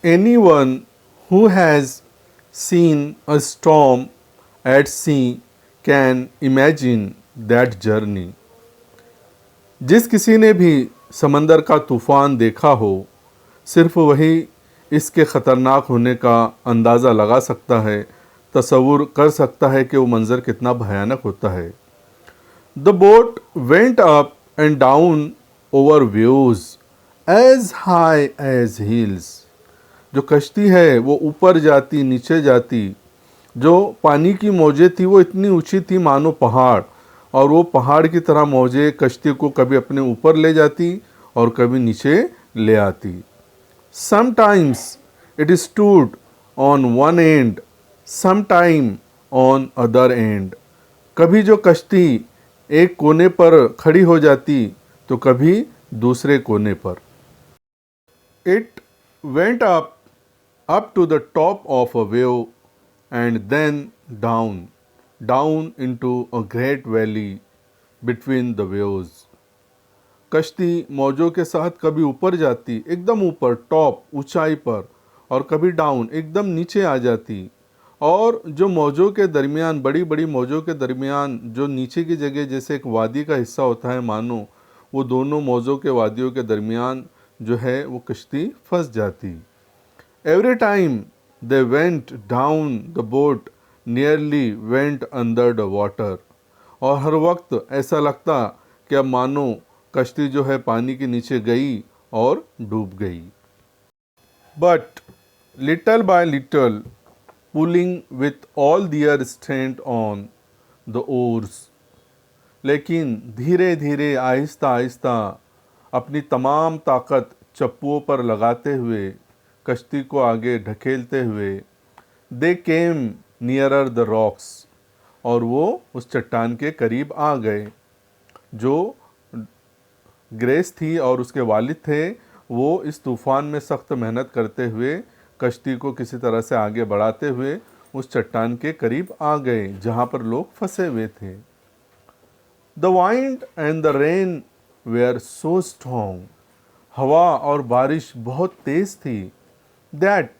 Anyone who has seen a storm at sea can imagine that journey. जिस किसी ने भी समंदर का तूफ़ान देखा हो, सिर्फ वही इसके ख़तरनाक होने का अंदाज़ा लगा सकता है, तसव्वुर कर सकता है कि वो मंज़र कितना भयानक होता है। The boat went up and down over waves as high as hills. जो कश्ती है वो ऊपर जाती नीचे जाती, जो पानी की मौजें थी वो इतनी ऊंची थी मानो पहाड़, और वो पहाड़ की तरह मौजें कश्ती को कभी अपने ऊपर ले जाती और कभी नीचे ले आती। Sometimes it stood on one and, sometime on other and. कभी जो कश्ती एक कोने पर खड़ी हो जाती तो कभी दूसरे कोने पर। It went up to the top of a wave and then down into a great valley between the waves. कश्ती मौजों के साथ कभी ऊपर जाती, एकदम ऊपर टॉप ऊंचाई पर, और कभी डाउन एकदम नीचे आ जाती। और जो मौजों के दरमियान, बड़ी बड़ी मौजों के दरमियान जो नीचे की जगह जैसे एक वादी का हिस्सा होता है मानो, वो दोनों मौजों के वादियों के दरमियान जो है वो कश्ती फंस जाती। Every time they went down, the boat nearly went under the water. और हर वक्त ऐसा लगता कि अब मानो कश्ती जो है पानी के नीचे गई और डूब गई। But little by little, pulling with all their strength on the oars, लेकिन धीरे धीरे आहिस्ता आहिस्ता अपनी तमाम ताकत चप्पुओं पर लगाते हुए, कश्ती को आगे ढकेलते हुए, दे केम नियरर द रॉक्स, और वो उस चट्टान के करीब आ गए। जो ग्रेस थी और उसके वालिद थे, वो इस तूफ़ान में सख्त मेहनत करते हुए कश्ती को किसी तरह से आगे बढ़ाते हुए उस चट्टान के करीब आ गए जहाँ पर लोग फंसे हुए थे। The wind and the rain were so strong. हवा और बारिश बहुत तेज़ थी। that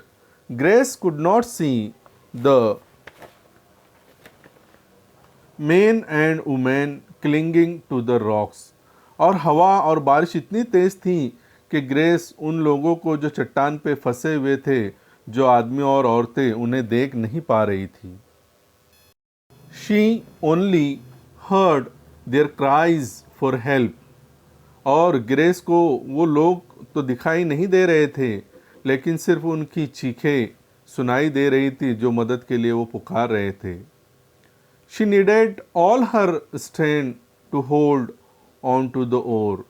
Grace could not see the men and women clinging to the rocks. और हवा और बारिश इतनी तेज़ थी कि ग्रेस उन लोगों को जो चट्टान पे फंसे हुए थे, जो आदमी और औरतें, उन्हें देख नहीं पा रही थी। She only heard their cries for help. और ग्रेस को वो लोग तो दिखाई नहीं दे रहे थे, लेकिन सिर्फ उनकी चीखें सुनाई दे रही थी जो मदद के लिए वो पुकार रहे थे। She needed all her strength to hold on to the oar.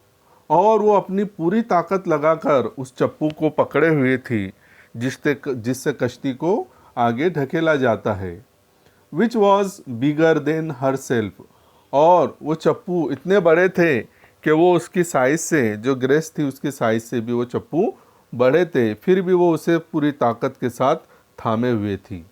और वो अपनी पूरी ताकत लगाकर उस चप्पू को पकड़े हुए थी जिससे कश्ती को आगे ढकेला जाता है। Which was bigger than her self. और वो चप्पू इतने बड़े थे कि वो उसकी साइज से, जो ग्रेस थी उसकी साइज से भी वो चप्पू बड़े थे, फिर भी वो उसे पूरी ताकत के साथ थामे हुए थी।